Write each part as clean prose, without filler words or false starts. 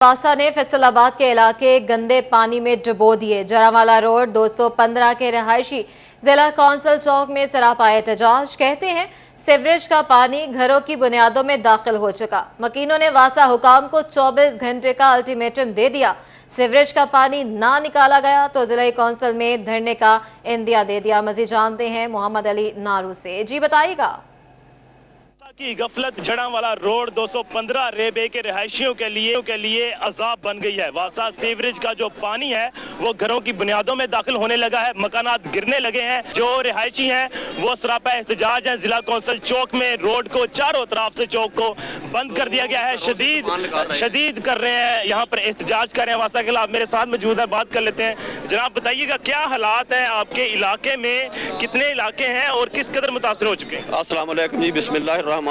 वासा ने फैसलाबाद के इलाके गंदे पानी में डुबो दिए। जरावाला रोड 215 के रहायशी जिला कौंसिल चौक में सरापा एहतजाज। कहते हैं सीवरेज का पानी घरों की बुनियादों में दाखिल हो चुका। मकीनों ने वासा हुकाम को 24 घंटे का अल्टीमेटम दे दिया। सीवरेज का पानी ना निकाला गया तो जिला कौंसिल में धरने का इंदिया दे दिया। मजीद जानते हैं मोहम्मद अली नारू से। जी बताइएगा। की गफलत जड़ावाला रोड 215 रेबे के रहायशियों के लिए अजाब बन गई है। वासा सीवरेज का जो पानी है वो घरों की बुनियादों में दाखिल होने लगा है, मकानात गिरने लगे हैं। जो रिहायशी हैं वो सरापा एहतजाज हैं। जिला कौंसिल चौक में रोड को चारों तरफ से चौक को बंद कर दिया गया है। शदीद कर रहे हैं, यहाँ पर एहतजाज कर रहे हैं वासा के खिलाफ। मेरे साथ मौजूद है, बात कर लेते हैं। जनाब बताइएगा क्या हालात है आपके इलाके में, कितने इलाके हैं और किस कदर मुतासर हो चुके हैं? अस्सलाम वालेकुम जी, बिस्मिल्लाहिर्रहमानिर्रहीम।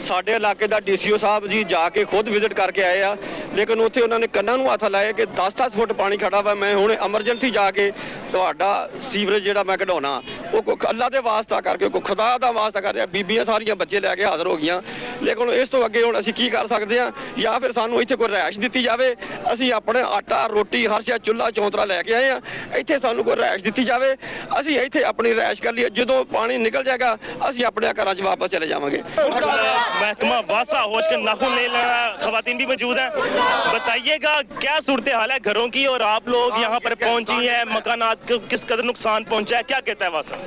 ਸਾਡੇ ਇਲਾਕੇ ਦਾ ਡੀਸੀਓ ਸਾਹਿਬ ਜੀ ਜਾ ਕੇ ਖੁਦ ਵਿਜ਼ਿਟ ਕਰਕੇ ਆਏ ਆ, ਲੇਕਿਨ ਉੱਥੇ ਉਹਨਾਂ ਨੇ ਕੰਨਾਂ ਨੂੰ ਹੱਥ ਲਾਇਆ ਕਿ 10-10 ਫੁੱਟ ਪਾਣੀ ਖੜਾ ਵਾ। ਮੈਂ ਹੁਣ ਐਮਰਜੈਂਸੀ ਜਾ ਕੇ ਤੁਹਾਡਾ ਸੀਵਰੇਜ ਜਿਹੜਾ ਮੈਂ ਕਢਾਉਣਾ, ਉਹ ਕੋ ਅੱਲਾ ਦੇ ਵਾਸਤਾ ਕਰਕੇ, ਕੋ ਖੁਦਾ ਦਾ ਵਾਸਤਾ ਕਰ ਰਿਹਾ। ਬੀਬੀਆਂ ਸਾਰੀਆਂ ਬੱਚੇ ਲੈ ਕੇ ਹਾਜ਼ਰ ਹੋ ਗਈਆਂ, ਲੇਕਿਨ ਇਸ ਤੋਂ ਅੱਗੇ ਹੁਣ ਅਸੀਂ ਕੀ ਕਰ ਸਕਦੇ ਆ? ਜਾਂ ਫਿਰ ਸਾਨੂੰ ਇੱਥੇ ਕੋਈ ਰਿਹਾਇਸ਼ ਦਿੱਤੀ ਜਾਵੇ। ਅਸੀਂ ਆਪਣੇ ਆਟਾ ਰੋਟੀ ਹਰ ਸ਼ੈ ਚੁੱਲ੍ਹਾ ਚੌਂਤਰਾ ਲੈ ਕੇ ਆਏ ਆ, ਇੱਥੇ ਸਾਨੂੰ ਕੋਈ ਰਿਹਾਇਸ਼ ਦਿੱਤੀ ਜਾਵੇ। ਅਸੀਂ ਇੱਥੇ ਆਪਣੀ ਰਿਹਾਇਸ਼ ਕਰ ਲਈਏ, ਜਦੋਂ ਪਾਣੀ ਨਿਕਲ ਜਾਏਗਾ ਅਸੀਂ ਆਪਣੇ ਘਰਾਂ 'ਚ ਵਾਪਸ ਚਲੇ ਜਾਵਾਂਗੇ। महकमा वासा होश के नाखून नहीं लगा, खवातीन भी मौजूद हैं। बताइएगा क्या सूरत हाल है घरों की और आप लोग यहाँ पर पहुंची हैं, मकानात को किस कदर नुकसान पहुंचा है, क्या कहता है वासा?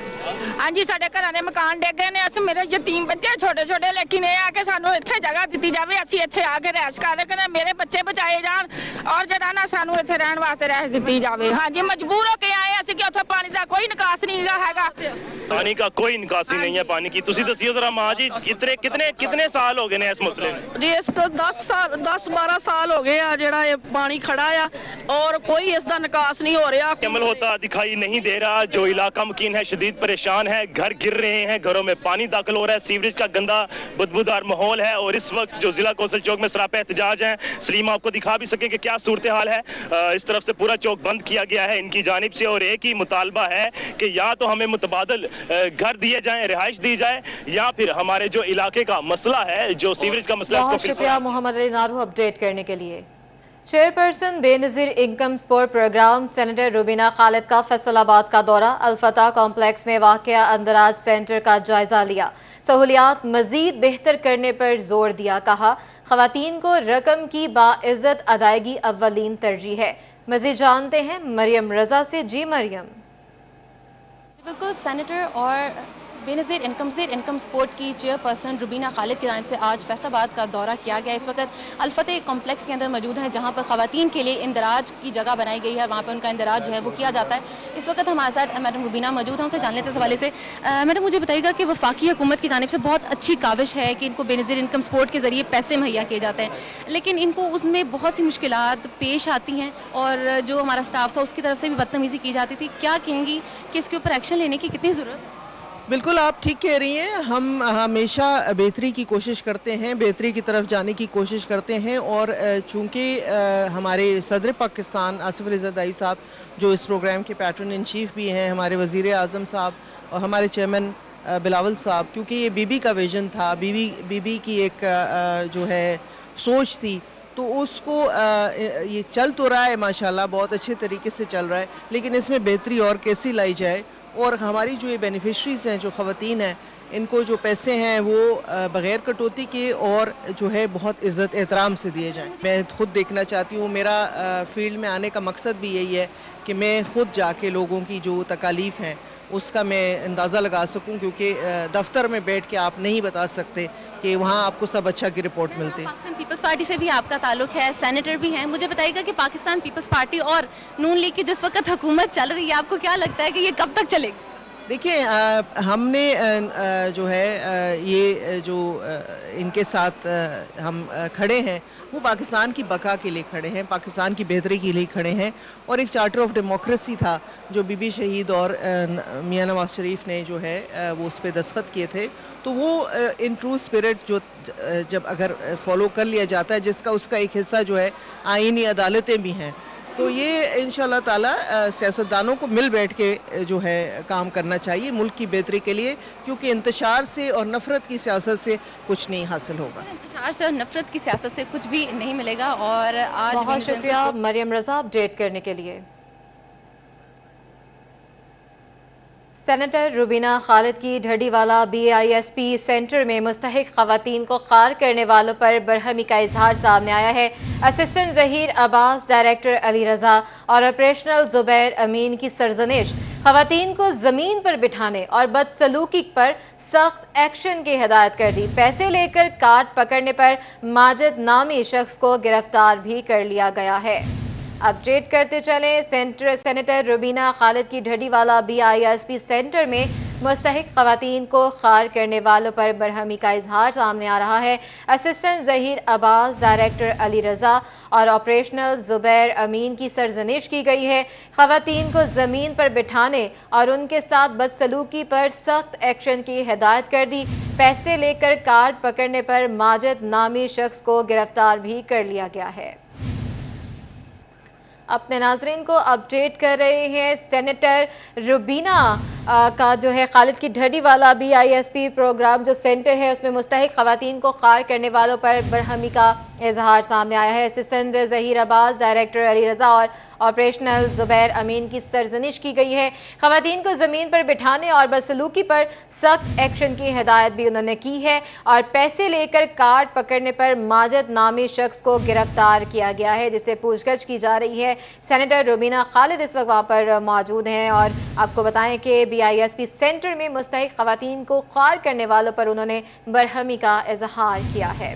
हाँ जी, साढ़े घर ਦੇ ਮਕਾਨ ਡਿੱਗ ਗਏ ਨੇ। ਅਸੀਂ ਮੇਰੇ ਯਤੀਮ ਬੱਚੇ ਛੋਟੇ ਛੋਟੇ, ਲੇਕਿਨ ਇਹ ਆ ਕਿ ਸਾਨੂੰ ਇੱਥੇ ਜਗ੍ਹਾ ਦਿੱਤੀ ਜਾਵੇ। ਅਸੀਂ ਇੱਥੇ ਆ ਕੇ ਰਹਿਸ਼ ਕਰਦੇ ਕਿ ਮੇਰੇ ਬੱਚੇ ਬਚਾਏ ਜਾਣ ਔਰ ਜਿਹੜਾ ਨਾ ਸਾਨੂੰ ਇੱਥੇ ਰਹਿਣ ਵਾਸਤੇ ਰਹਿਸ਼ ਦਿੱਤੀ ਜਾਵੇ। हाँ जी, ਮਜਬੂਰ ਹੋ ਕੇ ਆਏ ਅਸੀਂ ਕਿ ਉੱਥੇ ਪਾਣੀ ਦਾ ਕੋਈ ਨਿਕਾਸ ਨਹੀਂ ਹੈਗਾ। पानी का कोई निकासी नहीं है पानी की। तुसी दसियो जरा मां जी, कितने साल हो गए ने इस मसले में? जी इस 10-12 साल हो गए आ ਜਿਹੜਾ ਇਹ ਪਾਣੀ ਖੜਾ ਆ और कोई इसका निकास नहीं हो रहा। अमल होता दिखाई नहीं दे रहा। जो इलाका मुकीन है शदीद परेशान है, घर गिर रहे हैं, घरों में पानी दाखिल हो रहा है, सीवरेज का गंदा बदबूदार माहौल है। और इस वक्त जो जिला कौंसिल चौक में सरापा एहतजाज है, सलीम आपको दिखा भी सकें कि क्या सूरत हाल है। इस तरफ से पूरा चौक बंद किया गया है इनकी जानिब से और एक ही मुतालबा है कि या तो हमें मुतबादल घर दिए जाएं, रिहाइश दी जाए, या फिर हमारे जो इलाके का मसला है, जो सीवरेज का मसला है। बहुत शुक्रिया मोहम्मद अली नारू अपडेट करने के लिए। Chairperson Benazir Income Support Programme senator Rubina Khalid का फैसलाबाद का दौरा। अल-फतह कॉम्प्लेक्स में वाक़िया अंदराज सेंटर का जायजा लिया। सहूलियात मजीद बेहतर करने पर जोर दिया। कहा खवातीन को रकम की बाइज्जत अदायगी अव्वलीन तरजीह है। मजीद जानते हैं मरियम रजा से। जी मरियम। बिल्कुल, सेनेटर और बेनजीर इनकम सपोर्ट की चेयरपर्सन रुबीना खालिद की जानिब से आज फैसलाबाद का दौरा किया गया। इस वक्त अल-फतह कॉम्प्लेक्स के अंदर मौजूद है, जहां पर खवातीन के लिए इंदराज की जगह बनाई गई है। वहां पर उनका इंदराज जो है वो किया जाता है। इस वक्त हमारे साथ मैडम रुबीना मौजूद है, उनसे जान लेते हैं इस हवाले से। मैडम मुझे बताइएगा कि वफाकी हुकूमत की जानिब से बहुत अच्छी काविश है कि इनको बेनजीर इनकम सपोर्ट के जरिए पैसे मुहैया किए जाते हैं, लेकिन इनको उसमें बहुत सी मुश्किलात पेश आती हैं और जो हमारा स्टाफ था उसकी तरफ से भी बदतमीजी की जाती थी। क्या कहेंगी कि इसके ऊपर एक्शन लेने की कितनी ज़रूरत है? बिल्कुल आप ठीक कह रही हैं। हम हमेशा बेहतरी की कोशिश करते हैं, बेहतरी की तरफ जाने की कोशिश करते हैं। और चूंकि हमारे सदर पाकिस्तान आसिफ अली ज़रदारी साहब जो इस प्रोग्राम के पैटर्न इन चीफ भी हैं, हमारे वज़ीर आज़म साहब और हमारे चेयरमैन बिलावल साहब, क्योंकि ये बीबी का विजन था, बीबी की एक जो है सोच थी, तो उसको ये चल तो रहा है माशाल्लाह, बहुत अच्छे तरीके से चल रहा है, लेकिन इसमें बेहतरी और कैसी लाई जाए। और हमारी जो ये बेनिफिशरीज हैं, जो ख़वातीन हैं, इनको जो पैसे हैं वो बग़ैर कटौती के और जो है बहुत इज़्ज़त एहतराम से दिए जाएं। मैं खुद देखना चाहती हूँ, मेरा फील्ड में आने का मकसद भी यही है कि मैं खुद जाके लोगों की जो तकालीफ हैं उसका मैं अंदाज़ा लगा सकूं, क्योंकि दफ्तर में बैठ के आप नहीं बता सकते कि वहाँ आपको सब अच्छा की रिपोर्ट मिलती है। पाकिस्तान पीपल्स पार्टी से भी आपका ताल्लुक है, सेनेटर भी हैं, मुझे बताइएगा कि पाकिस्तान पीपल्स पार्टी और नून लीग की जिस वक्त हुकूमत चल रही है, आपको क्या लगता है कि ये कब तक चलेगी? देखिए हमने जो है ये जो इनके साथ हम खड़े हैं वो पाकिस्तान की बका के लिए खड़े हैं, पाकिस्तान की बेहतरी के लिए खड़े हैं। और एक चार्टर ऑफ डेमोक्रेसी था जो बीबी शहीद और मियां नवाज शरीफ ने जो है वो उस पर दस्तखत किए थे, तो वो इन ट्रू स्पिरिट जो जब अगर फॉलो कर लिया जाता है, जिसका उसका एक हिस्सा जो है आईनी अदालतें भी हैं, तो ये इंशाल्लाह ताला सियासतदानों को मिल बैठ के जो है काम करना चाहिए मुल्क की बेहतरी के लिए, क्योंकि इंतशार से और नफरत की सियासत से कुछ नहीं हासिल होगा। इंतशार से और नफरत की सियासत से कुछ भी नहीं मिलेगा। और आज बहुत शुक्रिया मरियम रजा अपडेट करने के लिए। सेनेटर रुबीना खालिद की ढडीवाला BISP सेंटर में मुस्तहिक खवातीन को खार करने वालों पर बरहमी का इजहार सामने आया है। असिस्टेंट जहीर अब्बास, डायरेक्टर अली रजा और ऑपरेशनल जुबैर अमीन की सरजनिश खवातीन को जमीन पर बिठाने और बदसलूकी पर सख्त एक्शन की हिदायत कर दी। पैसे लेकर काट पकड़ने पर माजिद नामी शख्स को गिरफ्तार भी कर लिया गया है। अपडेट करते चले, सेनेटर रुबीना खालिद की ढडीवाला BISP सेंटर में मुस्तहिक खवातीन को खार करने वालों पर बरहमी का इजहार सामने आ रहा है। असिस्टेंट जहीर अब्बास, डायरेक्टर अली रजा और ऑपरेशनल जुबैर अमीन की सरजनिश की गई है। खवातीन को जमीन पर बिठाने और उनके साथ बदसलूकी पर सख्त एक्शन की हिदायत कर दी। पैसे लेकर कार्ड पकड़ने पर माजिद नामी शख्स को गिरफ्तार भी कर लिया गया है। अपने नाजरीन को अपडेट कर रहे हैं, सेनेटर रुबीना का जो है खालिद की ढडीवाला BISP प्रोग्राम जो सेंटर है उसमें मुस्तहिक खवातीन को खार करने वालों पर बरहमी का इजहार सामने आया है। असिस्टेंट जहीर अब्बास, डायरेक्टर अली रजा और ऑपरेशनल जुबैर अमीन की सरजनिश की गई है। खवातीन को जमीन पर बिठाने और बदसलूकी पर सख्त एक्शन की हिदायत भी उन्होंने की है और पैसे लेकर कार्ड पकड़ने पर माजिद नामी शख्स को गिरफ्तार किया गया है, जिससे पूछताछ की जा रही है। सेनेटर रुबीना खालिद इस वक्त वहां पर मौजूद हैं और आपको बताएं कि BISP सेंटर में मुस्तहिक खवातीन को खार करने वालों पर उन्होंने बरहमी का इजहार किया है।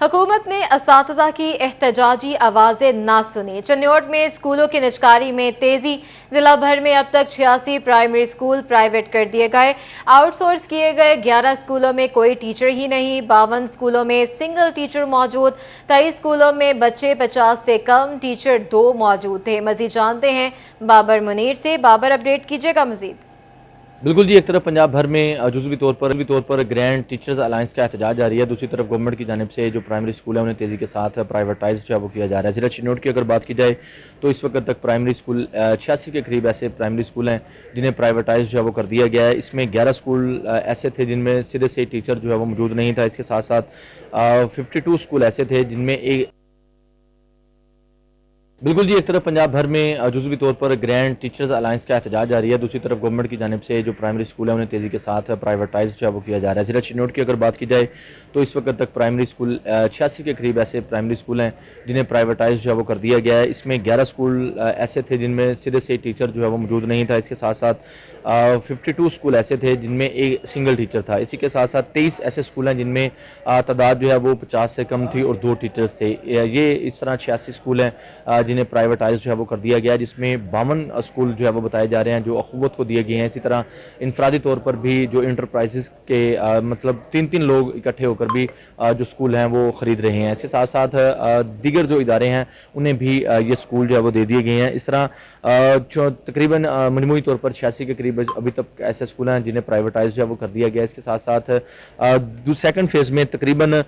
हुकूमत ने असातिज़ा की एहतजाजी आवाजें ना सुनी। चन्योट में स्कूलों की निजकारी में तेजी। जिला भर में अब तक 86 प्राइमरी स्कूल प्राइवेट कर दिए गए। आउटसोर्स किए गए 11 स्कूलों में कोई टीचर ही नहीं। 52 स्कूलों में सिंगल टीचर मौजूद। 23 स्कूलों में बच्चे 50 से कम, टीचर 2 मौजूद थे। मजीद जानते हैं बाबर मुनीर से। बाबर, अपडेट कीजिएगा मजीद। बिल्कुल जी, एक तरफ पंजाब भर में जुज़वी तौर पर ग्रैंड टीचर्स अलायंस का एहतजाज जारी है। दूसरी तरफ गवर्नमेंट की जानिब से जो प्राइमरी स्कूल है उन्हें तेजी के साथ प्राइवेटाइज जो है वो किया जा रहा है। जिला चिन्नौट की अगर बात की जाए तो इस वक्त तक प्राइमरी स्कूल 86 के करीब ऐसे प्राइमरी स्कूल हैं जिन्हें प्राइवेटाइज जो है वो कर दिया गया है। इसमें 11 स्कूल ऐसे थे जिनमें सीधे से टीचर जो है वो मौजूद नहीं था। इसके साथ साथ 52 स्कूल ऐसे थे जिनमें एक बिल्कुल जी, एक तरफ पंजाब भर में जुज़वी तौर पर ग्रैंड टीचर्स अलायंस का एहतजाज जारी है। दूसरी तरफ गवर्नमेंट की जानिब से जो प्राइमरी स्कूल है उन्हें तेजी के साथ प्राइवेटाइज जो है वो किया जा रहा है। जिला चिन्नौट की अगर बात की जाए तो इस वक्त तक प्राइमरी स्कूल 86 के करीब ऐसे प्राइमरी स्कूल हैं जिन्हें प्राइवेटाइज जो है वो कर दिया गया है। इसमें 11 स्कूल ऐसे थे जिनमें सीधे से टीचर जो है वो मौजूद नहीं था। इसके साथ साथ 52 स्कूल ऐसे थे जिनमें एक सिंगल टीचर था। इसी के साथ साथ 23 ऐसे स्कूल हैं जिनमें तादाद जो है वो 50 से कम थी और 2 टीचर्स थे। ये इस तरह 86 स्कूल हैं जिन्हें प्राइवेटाइज जो है वो कर दिया गया, जिसमें 52 स्कूल जो है वो बताए जा रहे हैं जो अखुवत को दिए गए हैं। इसी तरह इनफरादी तौर पर भी जो इंटरप्राइजेस के मतलब 3-3 लोग इकट्ठे होकर भी जो स्कूल हैं वो खरीद रहे हैं। इसके साथ साथ दीगर जो इदारे हैं उन्हें भी ये स्कूल जो है वो दे दिए गए हैं। इस तरह तकरीबन मजमूई तौर पर 86 के करीब अभी तक ऐसे स्कूल हैं जिन्हें प्राइवेटाइज जो है वो कर दिया गया। इसके साथ साथ सेकंड फेज में तकरीबन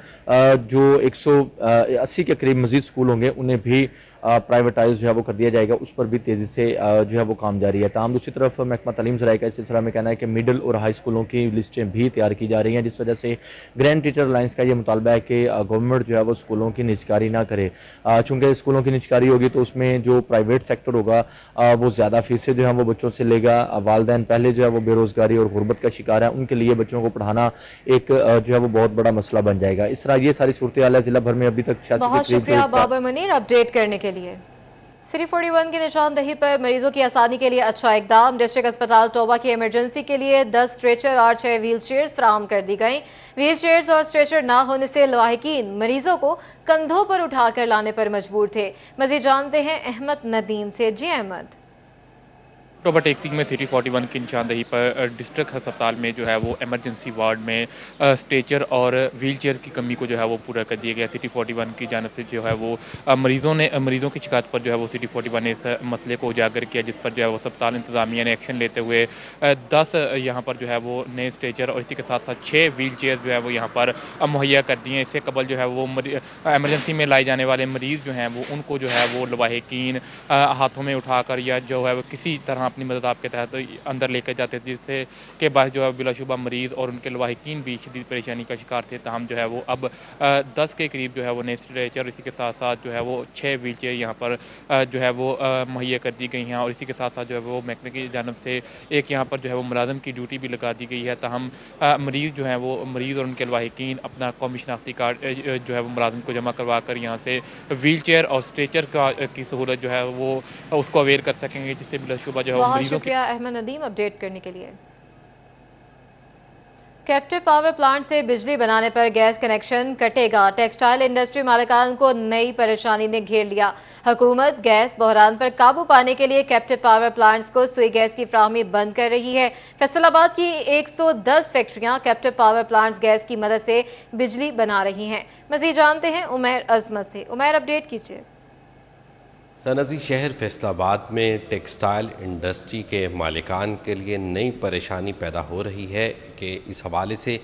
जो 180 के करीब मजीद स्कूल होंगे उन्हें भी प्राइवेटाइज जो है वो कर दिया जाएगा। उस पर भी तेजी से जो है वो काम जारी है। ताहम दूसरी तरफ महकमा तालीम ज़राए का इस सिलसिला में कहना है कि मिडिल और हाई स्कूलों की लिस्टें भी तैयार की जा रही हैं, जिस वजह से ग्रैंड टीचर अलायंस का ये मुतालबा है कि गवर्नमेंट जो है वो स्कूलों की निजकारी ना करे। चूंकि स्कूलों की निजकारी होगी तो उसमें जो प्राइवेट सेक्टर होगा वो ज़्यादा फीसें जो है वो बच्चों से लेगा। वालदैन पहले जो है वो बेरोजगारी और गुर्बत का शिकार है, उनके लिए बच्चों को पढ़ाना एक जो है वो बहुत बड़ा मसला बन जाएगा। इस तरह ये सारी सूरत हाल है। जिला भर में अभी तक 86 बहुत शुक्रिया बाबर मुनीर अपडेट करने के लिए। सिटी 41 की निशानदही पर मरीजों की आसानी के लिए अच्छा इकदाम। डिस्ट्रिक्ट अस्पताल टोबा की इमरजेंसी के लिए 10 स्ट्रेचर और 6 व्हील चेयर्स फराहम कर दी गई। व्हील चेयर्स और स्ट्रेचर ना होने से लाहिकीन मरीजों को कंधों पर उठाकर लाने पर मजबूर थे। मजीद जानते हैं अहमद नदीम से। जी अहमद। ओवरटेकिंग में सिटी 41 की निशानदेही पर डिस्ट्रिक्ट अस्पताल में जो है वो इमरजेंसी वार्ड में स्ट्रेचर और व्हील चेयर की कमी को जो है वो पूरा कर दिया गया। सिटी 41 की जानब से जो है वो मरीजों की शिकायत पर जो है वो सिटी 41 ने इस मसले को उजागर किया, जिस पर जो है वो अस्पताल इंतजामिया ने एक्शन लेते हुए 10 यहाँ पर जो है वो नए स्ट्रेचर और इसी के साथ साथ 6 व्हील चेयर जो है वो यहाँ पर मुहैया कर दिए हैं। इससे कबल जो है वो इमरजेंसी में लाए जाने वाले मरीज जो हैं वो उनको जो है वो लवाहिकीन हाथों में उठाकर या जो है वो किसी तरह अपनी मदद आपके तहत अंदर लेकर जाते थे, जिससे के बाद जो है बिलाशुबा मरीज और उनके लवाहिकीन भी शदीद परेशानी का शिकार थे। ताहम जो है वो अब 10 के करीब जो है वो नए स्ट्रेचर, इसी के साथ साथ जो है वो 6 व्हील चेयर यहाँ पर जो है वो मुहैया कर दी गई हैं और इसी के साथ साथ जो है वो महकमे की जानब से एक यहाँ पर जो है वो मुलाजम की ड्यूटी भी लगा दी गई है। ताहम मरीज जो है वो मरीज और उनके लवाहिकीन अपना कौमी शनाख्ती कार्ड जो है वो मुलाजिम को जमा करवा कर यहाँ से व्हील चेयर और स्ट्रेचर की सहूलत जो है वो उसको अवेयर कर सकेंगे, जिससे बिलाशुबा जो है बहुत मरीजों की। शुक्रिया अहमद नदीम अपडेट करने के लिए। कैप्टिव पावर प्लांट से बिजली बनाने पर गैस कनेक्शन कटेगा, टेक्सटाइल इंडस्ट्री मालिकान को नई परेशानी ने घेर लिया। हुकूमत गैस बहरान पर काबू पाने के लिए कैप्टिव पावर प्लांट्स को सुई गैस की फ्राहमी बंद कर रही है। फैसलाबाद की 110 फैक्ट्रियां कैप्टिव पावर प्लांट्स गैस की मदद से बिजली बना रही हैं। मजीद जानते हैं उमैर अजमत से। उमैर अपडेट कीजिए। सनदी शहर फैसलाबाद में टेक्सटाइल इंडस्ट्री के मालिकान के लिए नई परेशानी पैदा हो रही है कि इस हवाले से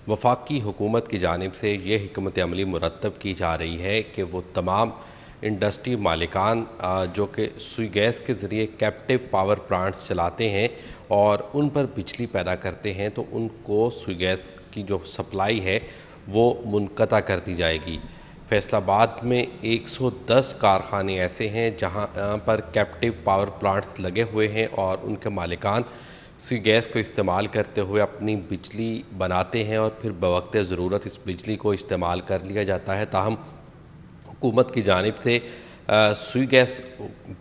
वफाकी हुकूमत की जानिब से ये हिकमत अमली मुरतब की जा रही है कि वो तमाम इंडस्ट्री मालिकान जो कि सुई गैस के ज़रिए कैप्टिव पावर प्लांट्स चलाते हैं और उन पर बिजली पैदा करते हैं, तो उनको सुई गैस की जो सप्लाई है वो मुनक़ता कर दी जाएगी। फैसलाबाद में 110 कारखाने ऐसे हैं जहां पर कैप्टिव पावर प्लांट्स लगे हुए हैं और उनके मालिकान सुई गैस को इस्तेमाल करते हुए अपनी बिजली बनाते हैं और फिर बवक्त ज़रूरत इस बिजली को इस्तेमाल कर लिया जाता है। ताहम हुकूमत की जानिब से सुई गैस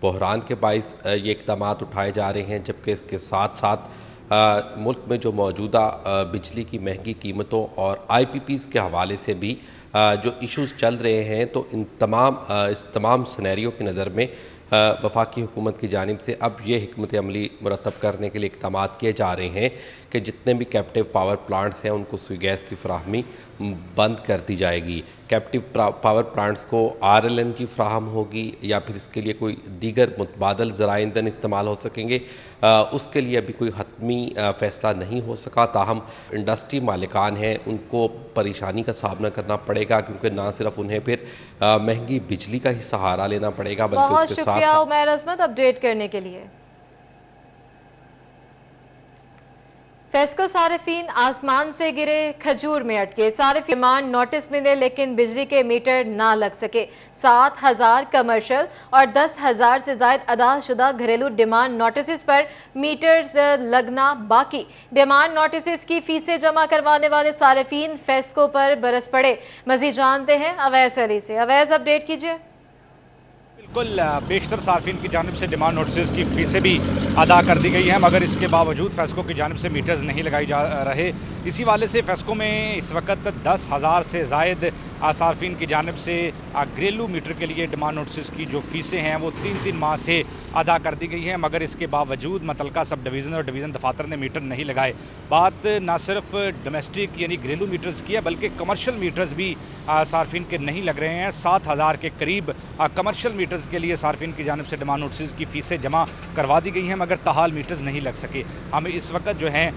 बहरान के बाइस ये इक़दाम उठाए जा रहे हैं, जबकि इसके साथ साथ मुल्क में जो मौजूदा बिजली की महंगी कीमतों और IPPs के हवाले से भी जो इश्यूज़ चल रहे हैं, तो इस तमाम सिनेरियो की नज़र में वफाकी हुकूमत की जानिब से अब ये हिकमत अमली मुरतब करने के लिए इक़दाम किए जा रहे हैं कि जितने भी कैप्टिव पावर प्लांट्स हैं उनको सुई गैस की फ्राहमी बंद कर दी जाएगी। कैप्टिव पावर प्लांट्स को RLN की फ्राहम होगी या फिर इसके लिए कोई दीगर मुतबादल ज़राए ईंधन इस्तेमाल हो सकेंगे, उसके लिए अभी कोई हतमी फ़ैसला नहीं हो सका। ताहम इंडस्ट्री मालिकान हैं उनको परेशानी का सामना करना पड़ेगा, क्योंकि ना सिर्फ उन्हें फिर महंगी बिजली का ही सहारा लेना पड़ेगा बल्कि बहुत उसके शुक्रिया उमैर अजमत अपडेट करने के लिए। फेस्को सारिफीन आसमान से गिरे खजूर में अटके, सारिफीन डिमांड नोटिस मिले लेकिन बिजली के मीटर ना लग सके। 7,000 कमर्शियल और 10,000 से ज्यादा अदाशुदा घरेलू डिमांड नोटिस पर मीटर्स लगना बाकी। डिमांड नोटिस की फीसें जमा करवाने वाले सारिफीन फेस्को पर बरस पड़े। मजीद जानते हैं अवैस अली से। अवैस अपडेट कीजिए। बिल्कुल, बेशतर सार्फिन की जानिब से डिमांड नोटिस की फीसें भी अदा कर दी गई हैं, मगर इसके बावजूद फेस्को की जानिब से मीटर्स नहीं लगाई जा रहे। इसी वाले से फेस्को में इस वक्त 10,000 से ज़ायद सार्फिन की जानिब से घरेलू मीटर के लिए डिमांड नोटिस की जो फीसें हैं वो 3-3 माह से अदा कर दी गई हैं, मगर इसके बावजूद मुतल्लिका सब डिवीज़न और डिवीज़न दफातर ने मीटर नहीं लगाए। बात ना सिर्फ डोमेस्टिक यानी घरेलू मीटर्स की है, बल्कि कमर्शियल मीटर्स भी सार्फिन के नहीं लग रहे हैं। 7,000 के करीब कमर्शियल मीटर्स के लिए सार्फिन की जानिब से डिमांड नोटिस की फीसें जमा करवा दी गई हैं, मगर ताहाल मीटर्स नहीं लग सके। हम इस वक्त जो हैं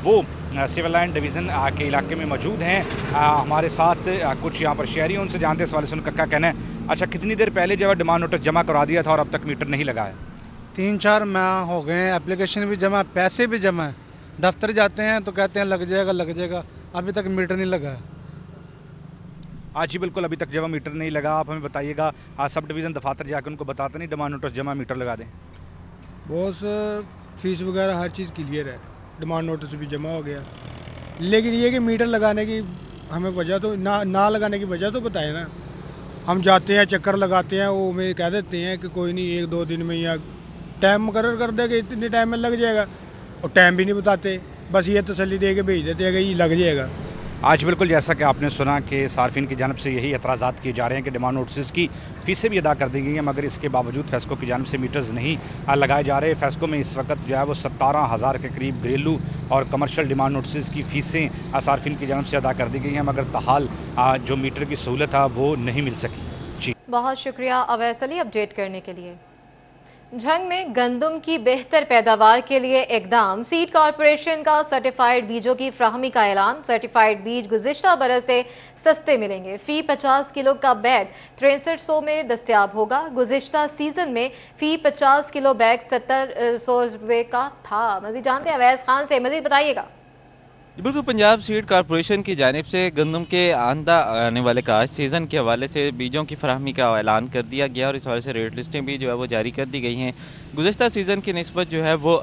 वो सिविल लाइन डिवीज़न के इलाके में मौजूद हैं। हमारे साथ कुछ यहाँ पर शहरी, उनसे जानते हैं इस वाले से उनका क्या कहना है। अच्छा, कितनी देर पहले जो है डिमांड नोटिस जमा करवा दिया था और अब तक मीटर नहीं लगा है? 3-4 माह हो गए हैं, एप्लीकेशन भी जमा, पैसे भी जमा है। दफ्तर जाते हैं तो कहते हैं लग जाएगा, अभी तक मीटर नहीं लगा है। हाँ जी बिल्कुल, अभी तक जमा मीटर नहीं लगा। आप हमें बताइएगा, सब डिवीज़न दफातर जाकर उनको बताते नहीं डिमांड नोटिस जमा, मीटर लगा दें? बहुत फीस वगैरह हर चीज़ क्लियर है, डिमांड नोटिस भी जमा हो गया, लेकिन ये कि मीटर लगाने की हमें वजह तो ना लगाने की वजह तो बताए ना। हम जाते हैं, चक्कर लगाते हैं, वो हमें कह देते हैं कि कोई नहीं 1-2 दिन में या टाइम मुकर्रर कर देगा, इतने टाइम में लग जाएगा, और टाइम भी नहीं बताते, बस ये तसल्ली दे के भेज देते हैं कि ये लग जाएगा। آج بالکل جیسا کہ آپ نے سنا کہ صارفین کی جانب سے یہی اعتراضات کیے جا رہے ہیں کہ ڈیمانڈ نوٹسز کی فیسیں بھی ادا کر دی گئی ہیں، مگر اس کے باوجود فیسکو کی جانب سے میٹرز نہیں لگائے جا رہے۔ فیسکو میں اس وقت جو ہے وہ 17,000 کے قریب گھریلو اور کمرشل ڈیمانڈ نوٹسز کی فیسیں صارفین کی جانب سے ادا کر دی گئی ہیں، مگر تاحال جو میٹر کی سہولت ہے وہ نہیں مل سکی۔ جی بہت شکریہ اویس علی اپڈیٹ کرنے کے لیے۔ جھنگ میں گندم کی بہتر پیداوار کے لیے اقدام، سیڈ کارپوریشن کا سرٹیفائیڈ بیجوں کی فراہمی کا اعلان۔ سرٹیفائیڈ بیج گزشتہ برس سے سستے ملیں گے، فی 50 کلو کا بیگ 6300 میں دستیاب ہوگا۔ گزشتہ سیزن میں فی 50 کلو بیگ 700 روپے کا تھا۔ مزید جانتے ہیں اویس خان سے، مزید بتائیے گا۔ بالکل پنجاب سیڈ کارپوریشن کی جانب سے گندم کے آنے والے کاشت سیزن کے حوالے سے بیجوں کی فراہمی کا اعلان کر دیا گیا اور اس حوالے سے ریٹ لسٹیں بھی جو ہے وہ جاری کر دی گئی ہیں۔ گزشتہ سیزن کی نسبت جو ہے وہ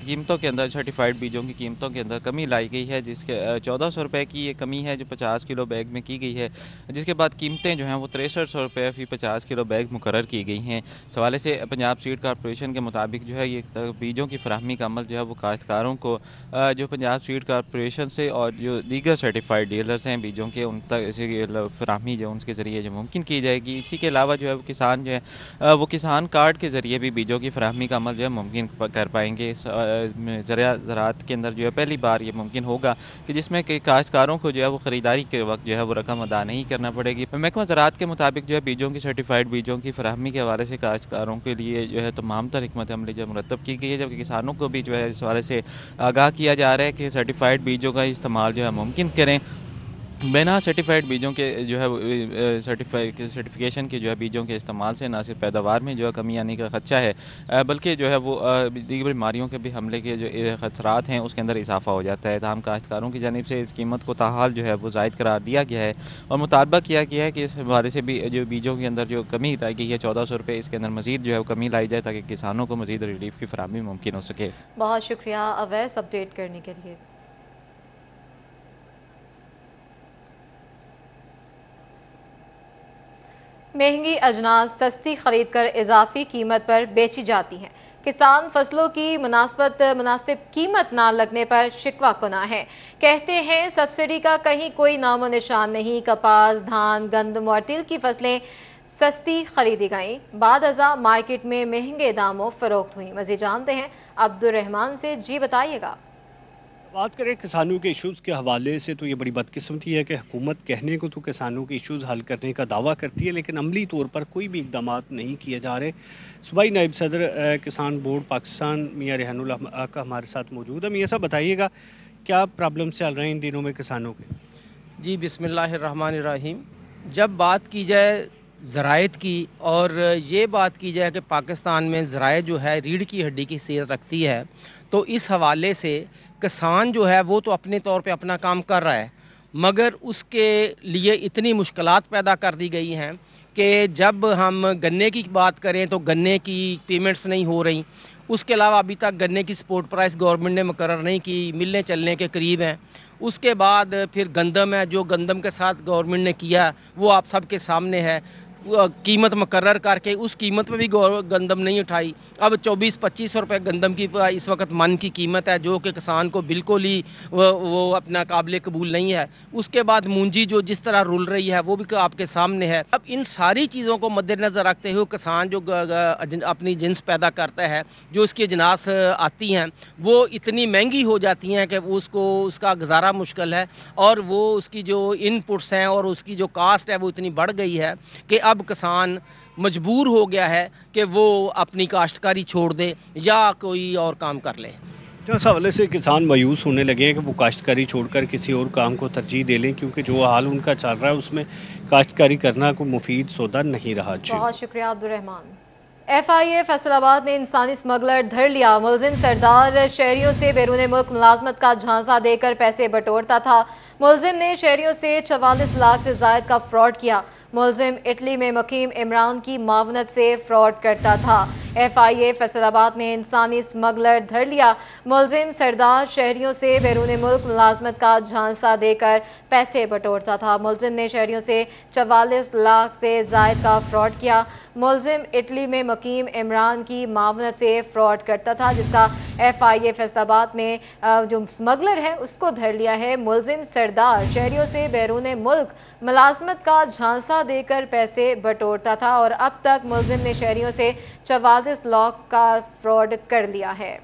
قیمتوں کے اندر سرٹیفائیڈ بیجوں کی قیمتوں کے اندر کمی لائی گئی ہے، جس کے 1400 روپے کی یہ کمی ہے جو 50 کلو بیگ میں کی گئی ہے، جس کے بعد قیمتیں جو ہیں وہ 6300 روپے فی 50 کلو بیگ مقرر کی گئی ہیں۔ اس حوالے سے پنجاب سیڈ کارپوریشن کے مطابق جو ہے یہ بیجوں کی فراہمی کا عمل جو ہے وہ کاشتکاروں کو جو پنجاب سیڈ کارپوریشن سے اور جو دیگر سرٹیفائیڈ ڈیلرز ہیں بیجوں کے، ان تک فراہمی جو ان کے ذریعے جو ممکن کی جائے گی۔ اسی کے علاوہ جو ہے وہ کسان جو ہے وہ کسان کارڈ کے ذریعے بھی بیجوں کی فراہمی کا عمل جو ہے ممکن کر پائیں گے۔ زراعت کے اندر جو ہے پہلی بار یہ ممکن ہوگا کہ جس میں کہ کاشتکاروں کو جو ہے وہ خریداری کے وقت جو ہے وہ رقم ادا نہیں کرنا پڑے گی۔ محکمہ زراعت کے مطابق جو ہے بیجوں کی سرٹیفائیڈ بیجوں کی فراہمی کے حوالے سے کاشتکاروں کے لیے جو ہے تمام تر حکمت عملی جو مرتب کی گئی ہے، جبکہ کسانوں کو بھی جو ہے اس حوالے سے آگاہ کیا جا رہا ہے کہ سرٹیفائیڈ بیجوں کا استعمال جو ہے ممکن کریں۔ بنا سرٹیفائیڈ بیجوں کے جو ہے سرٹیفیکیشن کے جو ہے بیجوں کے استعمال سے نہ صرف پیداوار میں جو ہے کمی آنے کا خدشہ ہے بلکہ جو ہے وہ دیگر بیماریوں کے بھی حملے کے جو خطرات ہیں اس کے اندر اضافہ ہو جاتا ہے۔ تاہم کاشتکاروں کی جانب سے اس قیمت کو تاحال جو ہے وہ زائد قرار دیا گیا ہے اور مطالبہ کیا گیا ہے کہ اس حوالے سے بھی جو بیجوں کے اندر جو کمی لائی گئی ہے 1400 روپے، اس کے اندر مزید جو ہے وہ کمی لائی جائے تاکہ کسانوں کو مزید ریلیف کی فراہمی ممکن ہو سکے۔ بہت شکریہ اویس اپڈیٹ کرنے کے لیے۔ مہنگی اجناس سستی خرید کر اضافی قیمت پر بیچی جاتی ہیں۔ کسان فصلوں کی مناسب قیمت نہ لگنے پر شکوہ کناں ہیں۔ کہتے ہیں سبسڈی کا کہیں کوئی نام و نشان نہیں۔ کپاس، دھان، گندم اور تل کی فصلیں سستی خریدی گئیں، بعد ازاں مارکیٹ میں مہنگے داموں فروخت ہوئیں۔ مزید جانتے ہیں عبدالرحمان سے، جی بتائیے گا۔ بات کریں کسانوں کے ایشوز کے حوالے سے تو یہ بڑی بدقسمتی ہے کہ حکومت کہنے کو تو کسانوں کے ایشوز حل کرنے کا دعویٰ کرتی ہے، لیکن عملی طور پر کوئی بھی اقدامات نہیں کیے جا رہے۔ صوبائی نائب صدر کسان بورڈ پاکستان میاں ریحان اللہ آقا ہمارے ساتھ موجود ہے۔ میاں صاحب بتائیے گا کیا پرابلم چل رہے ہیں ان دنوں میں کسانوں کے؟ جی بسم اللہ الرحمن الرحیم۔ جب بات کی جائے ذرائع کی اور یہ بات کی جائے کہ پاکستان میں ذرائع جو ہے ریڑھ کی ہڈی کی حیثیت رکھتی ہے، تو اس حوالے سے کسان جو ہے وہ تو اپنے طور پہ اپنا کام کر رہا ہے، مگر اس کے لیے اتنی مشکلات پیدا کر دی گئی ہیں کہ جب ہم گنے کی بات کریں تو گنے کی پیمنٹس نہیں ہو رہی۔ اس کے علاوہ ابھی تک گنے کی سپورٹ پرائس گورنمنٹ نے مقرر نہیں کی، ملنے چلنے کے قریب ہیں۔ اس کے بعد پھر گندم ہے، جو گندم کے ساتھ گورنمنٹ نے کیا وہ آپ سب کے سامنے ہے، قیمت مقرر کر کے اس قیمت پہ بھی گندم نہیں اٹھائی۔ اب 24-25 روپے گندم کی اس وقت من کی قیمت ہے، جو کہ کسان کو بالکل ہی وہ اپنا قابل قبول نہیں ہے۔ اس کے بعد مونجی جو جس طرح رول رہی ہے وہ بھی آپ کے سامنے ہے۔ اب ان ساری چیزوں کو مد نظر رکھتے ہوئے کسان جو اپنی جنس پیدا کرتا ہے، جو اس کی اجناس آتی ہیں وہ اتنی مہنگی ہو جاتی ہیں کہ اس کا گزارا مشکل ہے، اور وہ اس کی جو ان پٹس ہیں اور اس کی جو کاسٹ ہے وہ اتنی بڑھ گئی ہے کہ اب کسان مجبور ہو گیا ہے کہ وہ اپنی کاشتکاری چھوڑ دے یا کوئی اور کام کر لے۔ اس حوالے سے کسان مایوس ہونے لگے ہیں کہ وہ کاشتکاری چھوڑ کر کسی اور کام کو ترجیح دے لیں، کیونکہ جو حال ان کا چل رہا ہے اس میں کاشتکاری کرنا کوئی مفید سودا نہیں رہا۔ بہت شکریہ عبدالرحمان۔ FIA فیصل آباد نے انسانی اسمگلر دھر لیا۔ ملزم سردار شہریوں سے بیرون ملک ملازمت کا جھانسا دے کر پیسے بٹورتا تھا۔ ملزم نے شہریوں سے 44 لاکھ سے زائد کا فراڈ کیا۔ मुलजिम इटली में मुकीम इमरान की मावनत से फ्रॉड करता था। FIA फैसलाबाद में इंसानी स्मगलर धर लिया। मुलजिम सरदार शहरियों से बैरून मुल्क मुलाजमत का झांसा देकर पैसे बटोरता था। मुलजिम ने शहरियों से 44 लाख से जायद का फ्रॉड किया। मुलजिम इटली में मुकीम इमरान की मावनत से फ्रॉड करता था, जिसका FIA फैसलाबाद में जो स्मगलर है उसको धर लिया है। मुलजिम सरदार शहरियों से बैरून मुल्क मुलाजमत का झांसा देकर पैसे बटोरता था और अब तक मुलजिम ने शहरियों से 44 लाख का फ्रॉड कर लिया है।